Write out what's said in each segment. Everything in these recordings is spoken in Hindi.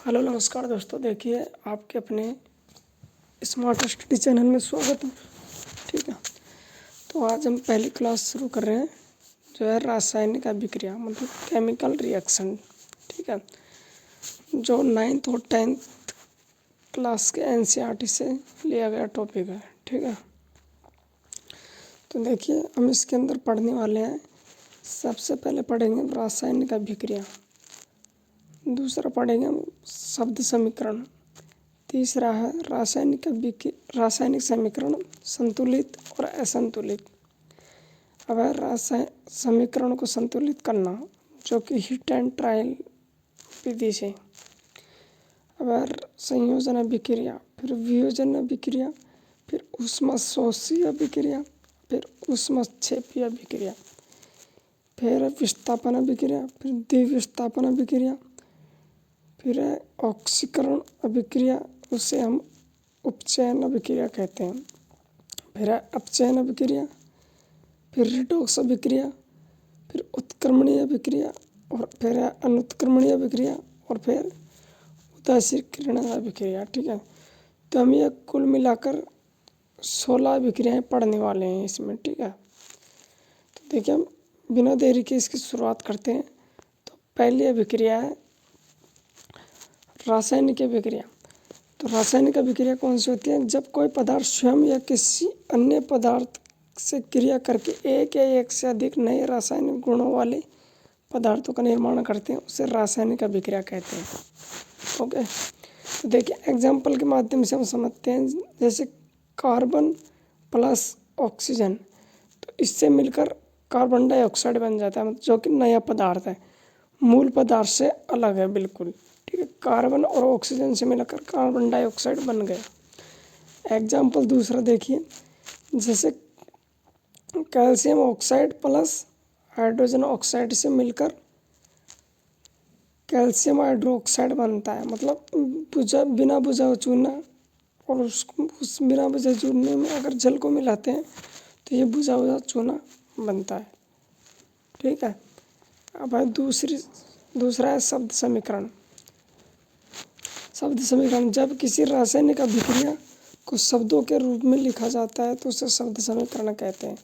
हेलो नमस्कार दोस्तों, देखिए आपके अपने स्मार्ट स्टडी चैनल में स्वागत है। ठीक है, तो आज हम पहली क्लास शुरू कर रहे हैं जो है रासायनिक अभिक्रिया मतलब केमिकल रिएक्शन। ठीक है, जो 9th और 10th क्लास के एनसीईआरटी से लिया गया टॉपिक है। ठीक है, तो देखिए हम इसके अंदर पढ़ने वाले हैं। सबसे पहले पढ़ेंगे रासायनिक अभिक्रिया, दूसरा पढ़ेंगे हम शब्द समीकरण, तीसरा है रासायनिक समीकरण संतुलित और असंतुलित। अब है समीकरण को संतुलित करना जो कि हीट एंड ट्रायल विधि से। अब है संयोजन अभिक्रिया, फिर वियोजन अभिक्रिया, फिर ऊष्माशोषी अभिक्रिया, फिर ऊष्माक्षेपी अभिक्रिया, फिर विस्थापन अभिक्रिया, फिर द्विविस्थापन अभिक्रिया, फिर है ऑक्सीकरण अभिक्रिया, उसे हम उपचयन अभिक्रिया कहते हैं। फिर है अपचयन अभिक्रिया, फिर रिडॉक्स अभिक्रिया, फिर उत्क्रमणीय अभिक्रिया, और फिर है अनुत्क्रमणीय अभिक्रिया, और फिर उदासीकरण अभिक्रिया। ठीक है, तो हम ये कुल मिलाकर 16 अभिक्रियाएँ पढ़ने वाले हैं इसमें। ठीक है, तो देखिए हम बिना देरी के इसकी शुरुआत करते हैं। तो पहली अभिक्रिया है रासायनिक अभिक्रिया। तो रासायनिक अभिक्रिया कौन सी होती है? जब कोई पदार्थ स्वयं या किसी अन्य पदार्थ से क्रिया करके एक या एक से अधिक नए रासायनिक गुणों वाले पदार्थों का निर्माण करते हैं, उसे रासायनिक अभिक्रिया कहते हैं। ओके, तो देखिए एग्जाम्पल के माध्यम से हम समझते हैं। जैसे कार्बन प्लस ऑक्सीजन, तो इससे मिलकर कार्बन डाइऑक्साइड बन जाता है, जो कि नया पदार्थ है, मूल पदार्थ से अलग है बिल्कुल। ठीक है, कार्बन और ऑक्सीजन से मिलकर कार्बन डाइऑक्साइड बन गया। एग्जाम्पल दूसरा देखिए, जैसे calcium oxide plus hydrogen oxide से मिलकर कैल्शियम हाइड्रोक्साइड बनता है, मतलब बिना बुझा चूना, और उस बिना बुझे चूने में अगर जल को मिलाते हैं तो ये बुझा हुआ चूना बनता है। ठीक है, अब है दूसरा है शब्द समीकरण। शब्द समीकरण, जब किसी रासायनिक अभिक्रिया को शब्दों के रूप में लिखा जाता है तो उसे शब्द समीकरण कहते हैं।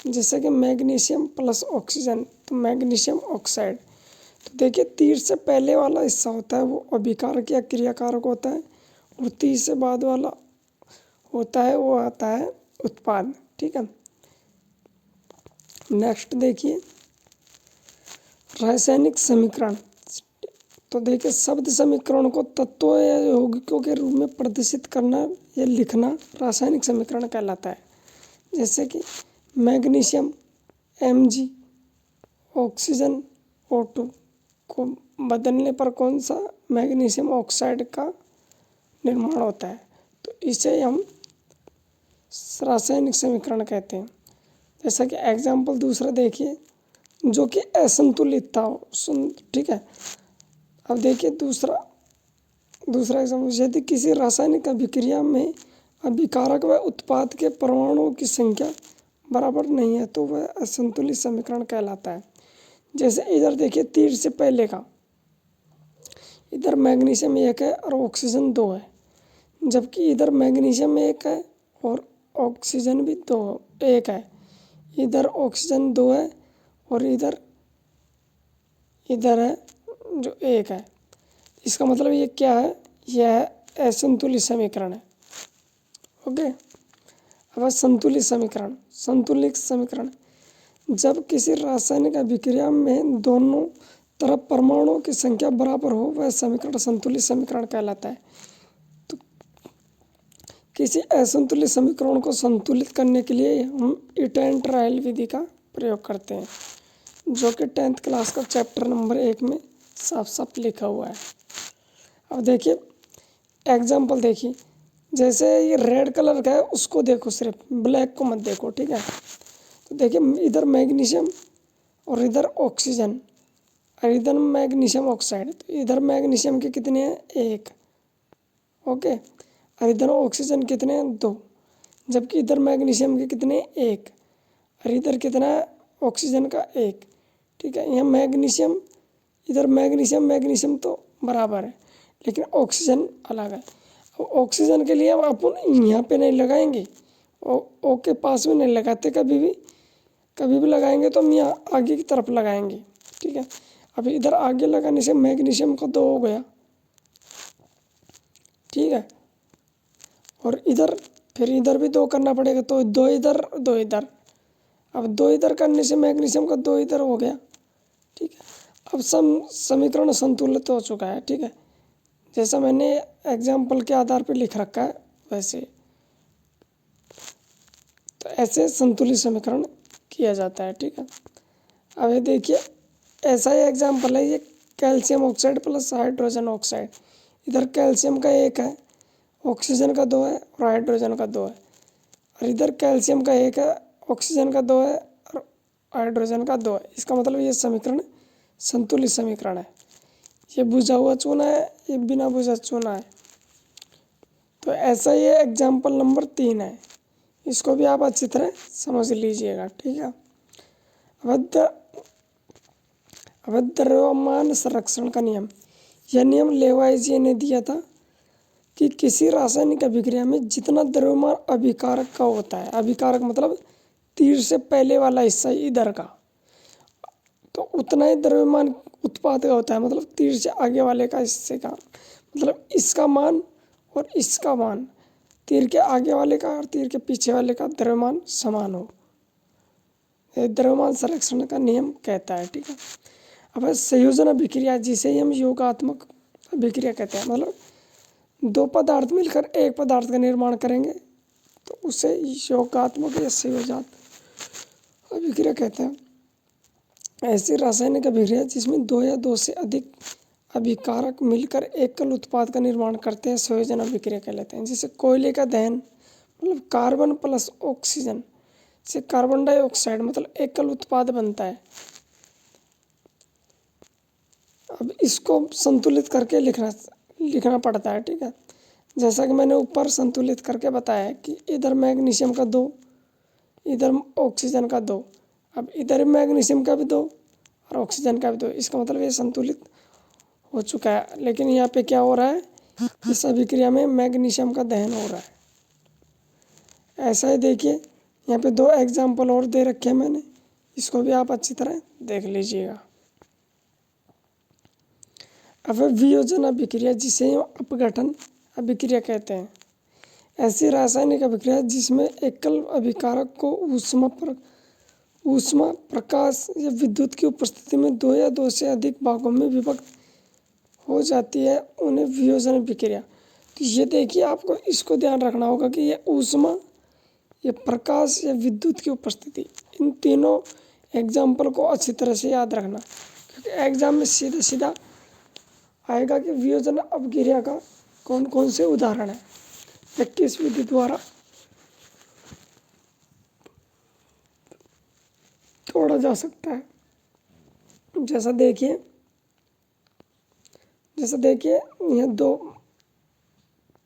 जैसे कि मैग्नीशियम प्लस ऑक्सीजन, तो मैग्नीशियम ऑक्साइड। तो देखिए तीर से पहले वाला हिस्सा होता है वो अभिकारक या क्रियाकारक होता है, और तीर से बाद वाला होता है वो आता है उत्पाद। ठीक है, नेक्स्ट देखिए रासायनिक समीकरण। तो देखिए शब्द समीकरण को तत्वों या यौगिकों के रूप में प्रदर्शित करना या लिखना रासायनिक समीकरण कहलाता है। जैसे कि मैग्नीशियम Mg, ऑक्सीजन O2 को बदलने पर कौन सा मैग्नीशियम ऑक्साइड का निर्माण होता है, तो इसे हम रासायनिक समीकरण कहते हैं। जैसा कि एग्जाम्पल दूसरा देखिए, जो कि असंतुलित था। ठीक है, अब देखिए दूसरा एग्जाम्पल, यदि किसी रासायनिक अभिक्रिया में अभिकारक व उत्पाद के परमाणुओं की संख्या बराबर नहीं है तो वह असंतुलित समीकरण कहलाता है। जैसे इधर देखिए तीर से पहले का, इधर मैग्नीशियम 1 है और ऑक्सीजन 2 है, जबकि इधर मैग्नीशियम 1 है और ऑक्सीजन भी 1 है। इधर ऑक्सीजन 2 है और इधर है जो 1 है। इसका मतलब ये क्या है? यह असंतुलित समीकरण है। ओके, अब संतुलित समीकरण, जब किसी रासायनिक अभिक्रिया में दोनों तरफ परमाणुओं की संख्या बराबर हो वह समीकरण संतुलित समीकरण कहलाता है। तो किसी असंतुलित समीकरण को संतुलित करने के लिए हम हीट एंड ट्रायल विधि का प्रयोग करते हैं, जो कि 10th क्लास का चैप्टर नंबर 1 में साफ साफ लिखा हुआ है। अब देखिए एग्जाम्पल देखिए, जैसे ये रेड कलर का है उसको देखो, सिर्फ ब्लैक को मत देखो। ठीक है, तो देखिए इधर मैग्नीशियम और इधर ऑक्सीजन और इधर मैग्नीशियम ऑक्साइड, तो इधर मैग्नीशियम के कितने हैं? 1। ओके, और इधर ऑक्सीजन कितने हैं? 2, जबकि इधर मैग्नीशियम के कितने? 1, और इधर कितना है? ऑक्सीजन का 1। ठीक है, यहाँ मैग्नीशियम, इधर मैग्नीशियम तो बराबर है, लेकिन ऑक्सीजन अलग है। ऑक्सीजन के लिए हम अपन यहाँ पे नहीं लगाएंगे, ओ के पास में नहीं लगाते कभी भी। कभी भी लगाएंगे तो हम यहाँ आगे की तरफ लगाएंगे, ठीक है। अभी इधर आगे लगाने से मैग्नीशियम का 2 हो गया, ठीक है। और इधर फिर इधर भी 2 करना पड़ेगा, तो 2 इधर 2 इधर। अब 2 इधर करने से मैग्नीशियम का 2 इधर हो गया, ठीक है। अब समीकरण संतुलित हो चुका है, ठीक है। जैसा मैंने एग्जाम्पल के आधार पर लिख रखा है वैसे। तो ऐसे संतुलित समीकरण किया जाता है, ठीक है। अब ये देखिए ऐसा ही एग्जाम्पल है, ये calcium oxide plus hydrogen oxide. इधर कैल्शियम का 1 है, ऑक्सीजन का 2 है और हाइड्रोजन का 2 है। और इधर कैल्शियम का 1 है, ऑक्सीजन का 2 है और हाइड्रोजन का 2 है। इसका मतलब ये समीकरण संतुलित समीकरण है। ये बुझा हुआ चूना है, ये बिना बुझा चूना है। तो ऐसा ही एग्जाम्पल नंबर 3 है, इसको भी आप अच्छी तरह समझ लीजिएगा, ठीक है। अब द्रव्यमान संरक्षण का नियम, यह नियम लेवाइजिए ने दिया था कि किसी रासायनिक अभिक्रिया में जितना द्रव्यमान अभिकारक का होता है, अभिकारक मतलब तीर से पहले वाला हिस्सा इधर का, तो उतना ही द्रव्यमान उत्पाद का होता है, मतलब तीर से आगे वाले का हिस्से का, मतलब इसका मान और इसका मान, तीर के आगे वाले का और तीर के पीछे वाले का द्रव्यमान समान हो, द्रव्यमान संरक्षण का नियम कहता है, ठीक है। अब संयोजन अभिक्रिया, जिसे हम योगात्मक अभिक्रिया कहते हैं, मतलब 2 पदार्थ मिलकर एक पदार्थ का निर्माण करेंगे तो उसे योगात्मक या संयोजनात्मक अभिक्रिया कहते हैं। ऐसी रासायनिक अभिक्रिया जिसमें 2 या 2 से अधिक अभिकारक मिलकर एकल उत्पाद का निर्माण करते हैं संयोजन अभिक्रिया कहलाते हैं। जैसे कोयले का दहन, मतलब कार्बन प्लस ऑक्सीजन से कार्बन डाइऑक्साइड, मतलब एकल उत्पाद बनता है। अब इसको संतुलित करके लिखना पड़ता है, ठीक है। जैसा कि मैंने ऊपर संतुलित करके बताया कि इधर मैग्नीशियम का 2, इधर ऑक्सीजन का 2, अब इधर मैग्नीशियम का भी 2 और ऑक्सीजन का भी 2। इसका मतलब ये संतुलित हो चुका है। लेकिन यहाँ पे क्या हो रहा है, इस अभिक्रिया में मैग्नीशियम का दहन हो रहा है। ऐसा ही देखिए यहाँ पे 2 एग्जाम्पल और दे रखे हैं मैंने, इसको भी आप अच्छी तरह देख लीजिएगा। अब वियोजन अभिक्रिया, जिसे अपघटन अभिक्रिया कहते हैं। ऐसी रासायनिक अभिक्रिया जिसमें एकल अभिकारक को ऊष्मा, प्रकाश या विद्युत की उपस्थिति में 2 या 2 से अधिक भागों में विभक्त हो जाती है, उन्हें वियोजन अभिक्रिया। तो ये देखिए आपको इसको ध्यान रखना होगा कि ये ऊष्मा, ये प्रकाश या विद्युत की उपस्थिति, इन तीनों एग्जाम्पल को अच्छी तरह से याद रखना, क्योंकि एग्जाम में सीधा सीधा आएगा कि वियोजन अभिक्रिया का कौन कौन से उदाहरण है या किस विधि द्वारा तोड़ा जा सकता है। जैसा देखिए यह 2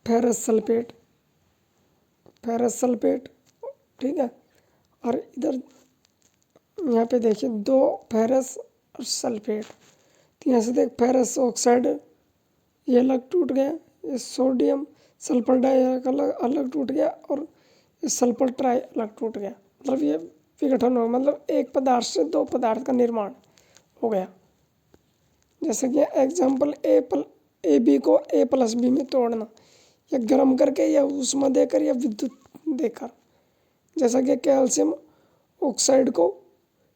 फेरस सल्फेट, ठीक है। और इधर यहाँ पे देखिए 2 फेरस और सल्फेट, तो यहाँ से देख फेरस ऑक्साइड ये अलग टूट गया, ये सोडियम सल्फर डाई अलग टूट गया और ये सल्फर ट्राई अलग टूट गया, मतलब ये विघटन हो, मतलब एक पदार्थ से 2 पदार्थ का निर्माण हो गया। जैसे कि एग्जाम्पल ए बी को ए प्लस बी में तोड़ना, या गर्म करके या ऊष्मा देकर या विद्युत देकर। जैसा कि कैल्शियम ऑक्साइड को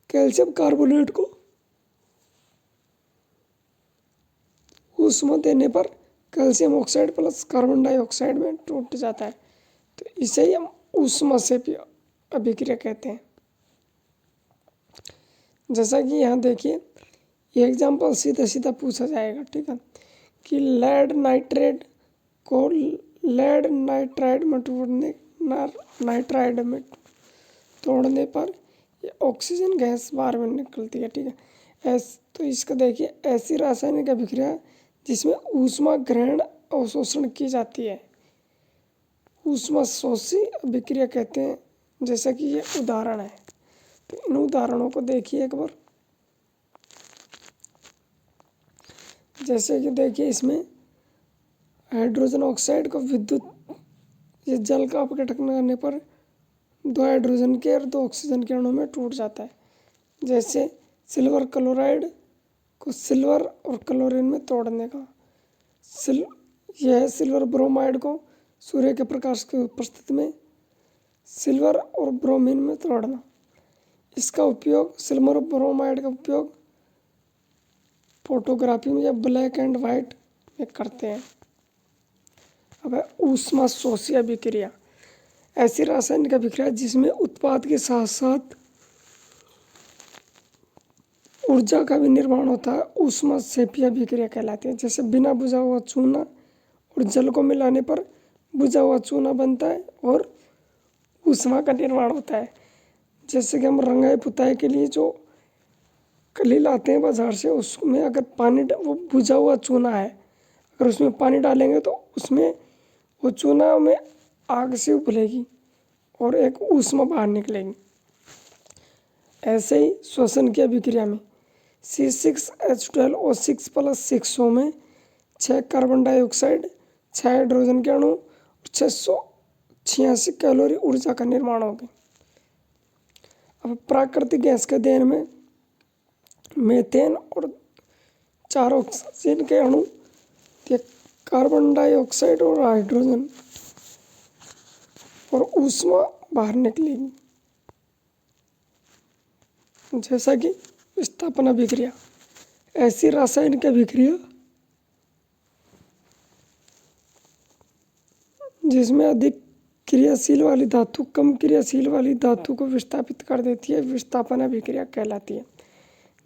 कैल्शियम कार्बोनेट को ऊष्मा देने पर calcium oxide plus carbon dioxide में टूट जाता है, तो इसे ही हम ऊष्मा से अभिक्रिया कहते हैं। जैसा कि यहाँ देखिए ये एग्जाम्पल सीधा सीधा पूछा जाएगा, ठीक है, कि लेड नाइट्राइड में तोड़ने पर ये ऑक्सीजन गैस बाहर में निकलती है, ठीक है। तो इसका देखिए ऐसी रासायनिक अभिक्रिया जिसमें ऊष्मा ग्रहण अवशोषण की जाती है, ऊष्मा शोषी अभिक्रिया कहते हैं। जैसा कि ये उदाहरण है, तो इन उदाहरणों को देखिए एक बार। जैसे कि देखिए इसमें हाइड्रोजन ऑक्साइड को विद्युत ये जल का अपघटन करने पर 2 हाइड्रोजन के और 2 ऑक्सीजन के अणु में टूट जाता है। जैसे सिल्वर क्लोराइड को सिल्वर और क्लोरीन में तोड़ने का यह है सिल्वर ब्रोमाइड को सूर्य के प्रकाश की उपस्थिति में सिल्वर और ब्रोमीन में तोड़ना। इसका उपयोग सिल्वर ब्रोमाइड का उपयोग फोटोग्राफी में या ब्लैक एंड वाइट में करते हैं। अब है ऊष्मा शोषी अभिक्रिया। ऐसी रासायनिक अभिक्रिया जिसमें उत्पाद के साथ साथ ऊर्जा का भी निर्माण होता है, ऊष्मा क्षेपी अभिक्रिया कहलाती है। जैसे बिना बुझा हुआ चूना और जल को मिलाने पर बुझा हुआ चूना बनता है और ऊष्मा का निर्माण होता है। जैसे कि हम रंगाई पुताई के लिए जो कली लाते हैं बाजार से, उसमें अगर पानी वो बुझा हुआ चूना है, अगर उसमें पानी डालेंगे तो उसमें वो चूना में आग से उबलेगी और एक ऊष्मा बाहर निकलेगी। ऐसे ही श्वसन की अभिक्रिया में C6H12O6+6O में 6 कार्बन डाइऑक्साइड, 6 हाइड्रोजन के अणु और 686 कैलोरी ऊर्जा का निर्माण होगा। अब प्राकृतिक गैस के अध्ययन में मीथेन और 4 ऑक्सीजन के अणु, कार्बन डाइऑक्साइड और हाइड्रोजन और ऊष्मा बाहर निकलेगी। जैसा कि विस्थापन अभिक्रिया। ऐसी रासायनिक अभिक्रिया जिसमें अधिक क्रियाशील वाली धातु कम क्रियाशील वाली धातु को विस्थापित कर देती है, विस्थापन अभिक्रिया कहलाती है।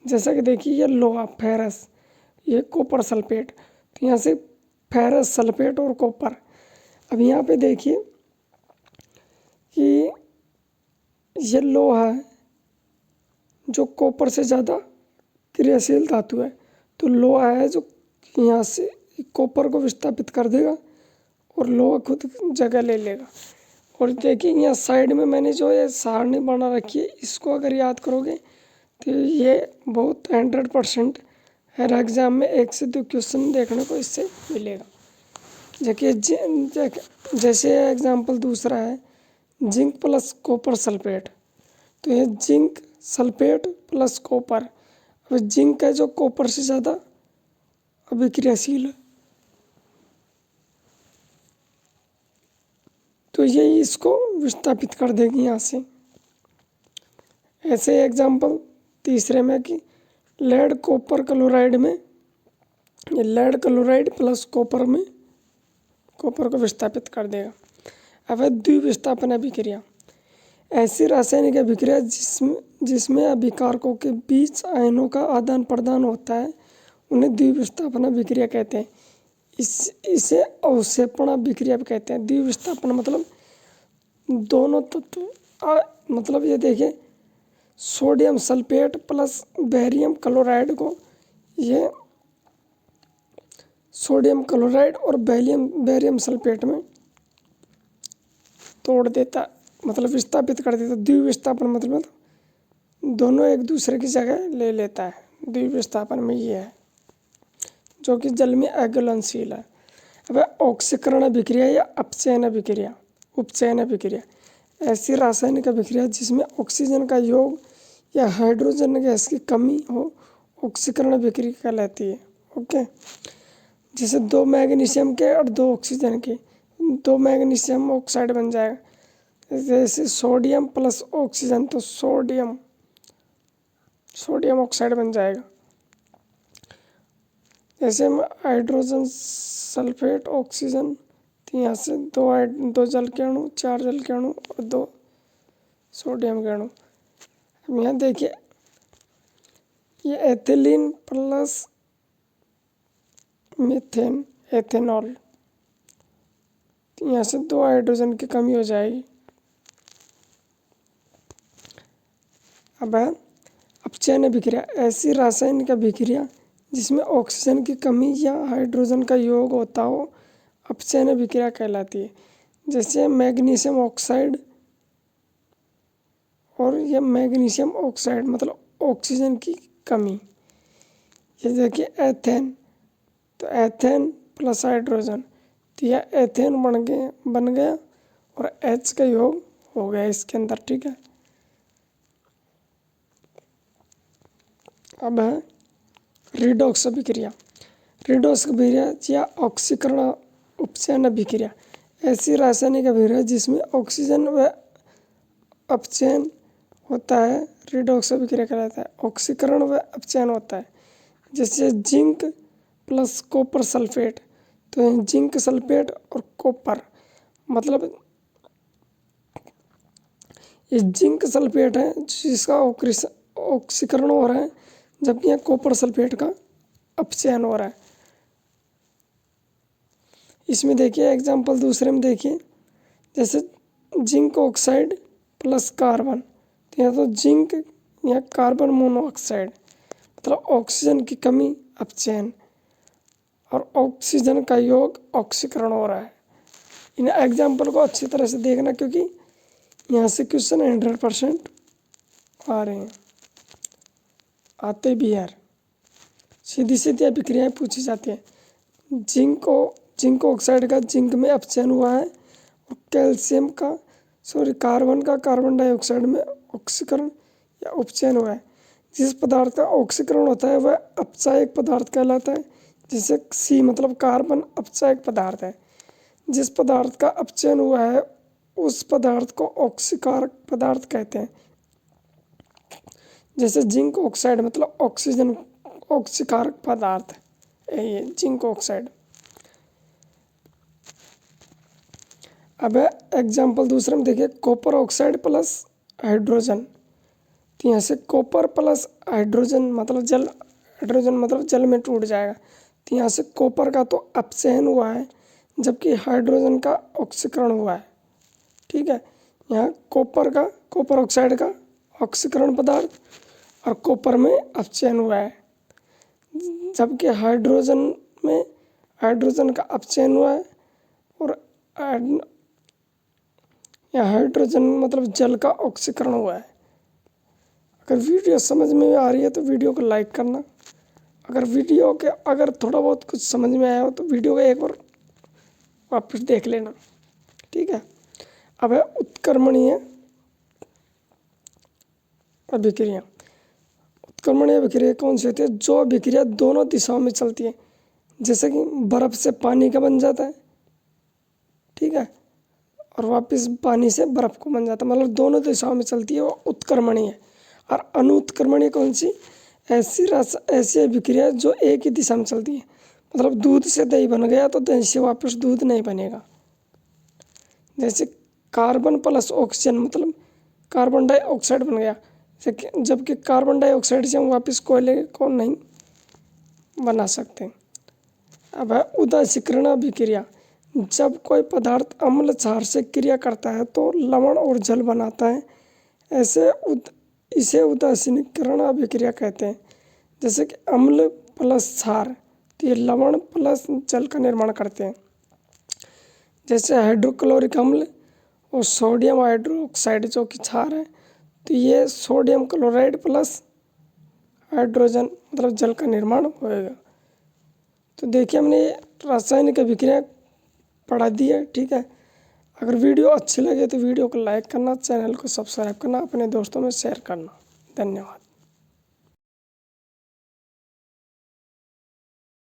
जैसा कि देखिए ये लोहा फेरस, ये कॉपर सल्फेट, तो यहाँ से फेरस सल्फेट और कॉपर। अब यहाँ पे देखिए कि ये लोहा है जो कॉपर से ज़्यादा क्रियाशील धातु है, तो लोहा है जो यहाँ से कॉपर को विस्थापित कर देगा और लोहा खुद जगह ले लेगा। और देखिए यहाँ साइड में मैंने जो ये सारणी बना रखी है, इसको अगर याद करोगे तो ये बहुत 100% हर एग्ज़ाम में 1 से 2 क्वेश्चन देखने को इससे मिलेगा। जैसे एग्जाम्पल दूसरा है जिंक प्लस कॉपर सल्फेट, तो ये जिंक सल्फेट प्लस कॉपर। अब जिंक है जो कॉपर से ज़्यादा अभिक्रियाशील है, तो ये इसको विस्थापित कर देगी यहाँ से। ऐसे एग्जाम्पल तीसरे में कि लेड कॉपर क्लोराइड में, ये लेड क्लोराइड प्लस कॉपर में कॉपर को विस्थापित कर देगा। अब है द्विविस्थापन अभिक्रिया। ऐसी रासायनिक अभिक्रिया जिसमें अभिकारकों के बीच आयनों का आदान प्रदान होता है, उन्हें द्विविस्थापन अभिक्रिया कहते हैं। इसे अवक्षेपण अभिक्रिया भी कहते हैं। द्विविस्थापन मतलब दोनों तत्व, मतलब ये देखिए sodium sulphate plus barium chloride को ये सोडियम क्लोराइड और बेरियम सल्फेट में तोड़ देता, मतलब विस्थापित कर देता। द्विविस्थापन मतलब दोनों एक दूसरे की जगह ले लेता है। द्विविस्थापन में ये है जो कि जल में अघुलनशील है। अब ऑक्सीकरण अभिक्रिया या अपचयन अभिक्रिया, उपचयन अभिक्रिया। ऐसी रासायनिक अभिक्रिया जिसमें ऑक्सीजन का योग या हाइड्रोजन गैस की कमी हो, ऑक्सीकरण अभिक्रिया कहलाती है। ओके, जैसे 2 मैग्नीशियम के और 2 ऑक्सीजन के, 2 मैग्नीशियम ऑक्साइड बन जाएगा। जैसे सोडियम प्लस ऑक्सीजन, तो सोडियम ऑक्साइड बन जाएगा। जैसे हाइड्रोजन सल्फेट ऑक्सीजन, तो यहाँ से 2 जल के अणु, 4 जल के अणु और 2 सोडियम के अणु। अब यहाँ देखिए ये एथिलीन प्लस मीथेन, एथेनॉल, तो यहाँ से 2 हाइड्रोजन की कमी हो जाएगी। अब है अपचयन अभिक्रिया। ऐसी रासायनिक अभिक्रिया जिसमें ऑक्सीजन की कमी या हाइड्रोजन का योग होता हो, अपचयन अभिक्रिया कहलाती है। जैसे मैग्नीशियम ऑक्साइड और यह मैग्नीशियम ऑक्साइड मतलब ऑक्सीजन की कमी। ये देखिए एथेन, तो एथेन प्लस हाइड्रोजन, तो यह एथेन बन गया और H का योग हो गया इसके अंदर। ठीक है, अब है रिडॉक्स अभिक्रिया। रिडॉक्स अभिक्रिया या ऑक्सीकरण उपचयन अभिक्रिया ऐसी रासायनिक अभिक्रिया जिसमें ऑक्सीजन व अपचयन होता है, रिडॉक्स अभिक्रिया कहलाता है। ऑक्सीकरण व अपचयन होता है, जैसे जिंक प्लस कॉपर सल्फेट। तो जिंक सल्फेट और कॉपर, मतलब ये जिंक सल्फेट है जिसका ऑक्सीकरण हो रहा है, जबकि यहाँ कॉपर सल्फेट का अपचयन हो रहा है। इसमें देखिए एग्जाम्पल दूसरे में देखिए, जैसे जिंक ऑक्साइड प्लस कार्बन। तो यहाँ तो जिंक, यहाँ कार्बन मोनोऑक्साइड, मतलब ऑक्सीजन की कमी अपचयन, और ऑक्सीजन का योग ऑक्सीकरण हो रहा है। इन एग्जाम्पल को अच्छी तरह से देखना, क्योंकि यहाँ से क्वेश्चन 100% आ रहे हैं, आते भी यार। सीधी सीधी अभिक्रियाएँ पूछी जाती हैं। जिंक ऑक्साइड का जिंक में अपचयन हुआ है, और कैल्शियम का कार्बन का कार्बन डाइऑक्साइड में ऑक्सीकरण या उपचयन हुआ है। जिस पदार्थ का ऑक्सीकरण होता है वह अपचायक पदार्थ कहलाता है, जैसे सी मतलब कार्बन अपचायक पदार्थ है। जिस पदार्थ का अपचयन हुआ है उस पदार्थ को ऑक्सीकारक पदार्थ कहते हैं, जैसे जिंक ऑक्साइड मतलब ऑक्सीजन ऑक्सीकारक पदार्थ है ये जिंक ऑक्साइड। अब एग्जाम्पल दूसरे में देखिए, कॉपर ऑक्साइड प्लस हाइड्रोजन। तो यहाँ से कॉपर प्लस हाइड्रोजन मतलब जल, हाइड्रोजन मतलब जल में टूट जाएगा। तो यहाँ से कॉपर का तो अपचयन हुआ है, जबकि हाइड्रोजन का ऑक्सीकरण हुआ है। ठीक है, यहाँ कॉपर ऑक्साइड का ऑक्सीकरण पदार्थ और कॉपर में अपचयन हुआ है, जबकि हाइड्रोजन में हाइड्रोजन का अपचयन हुआ है, और यहाँ हाइड्रोजन मतलब जल का ऑक्सीकरण हुआ है। अगर वीडियो समझ में आ रही है तो वीडियो को लाइक करना। अगर थोड़ा बहुत कुछ समझ में आया हो तो वीडियो को एक बार वापस देख लेना। ठीक है, अब है उत्क्रमणीय अभिक्रिया। उत्क्रमणीय अभिक्रिया कौन सी होती है? जो अभिक्रिया दोनों दिशाओं में चलती है, जैसे कि बर्फ से पानी का बन जाता है, ठीक है, और वापस पानी से बर्फ को बन जाता है, मतलब दोनों दिशाओं में चलती है, वो उत्क्रमणीय है। और अनुत्क्रमणीय कौन सी? ऐसी अभिक्रिया जो एक ही दिशा में चलती है, मतलब दूध से दही बन गया तो दही से वापस दूध नहीं बनेगा। जैसे कार्बन प्लस ऑक्सीजन मतलब कार्बन डाइऑक्साइड बन गया, जबकि कार्बन डाइऑक्साइड से हम वापस कोयले को नहीं बना सकते। अब है उदासीकरण अभिक्रिया। जब कोई पदार्थ अम्ल क्षार से क्रिया करता है तो लवण और जल बनाता है, इसे उदासीनीकरण अभिक्रिया कहते हैं। जैसे कि अम्ल प्लस क्षार, तो ये लवण प्लस जल का निर्माण करते हैं। जैसे हाइड्रोक्लोरिक अम्ल और सोडियम हाइड्रोक्साइड जो कि क्षार है, तो ये सोडियम क्लोराइड प्लस हाइड्रोजन मतलब जल का निर्माण होएगा। तो देखिए हमने रासायनिक अभिक्रिया पढ़ा दी है। ठीक है, अगर वीडियो अच्छी लगे तो वीडियो को लाइक करना, चैनल को सब्सक्राइब करना, अपने दोस्तों में शेयर करना। धन्यवाद।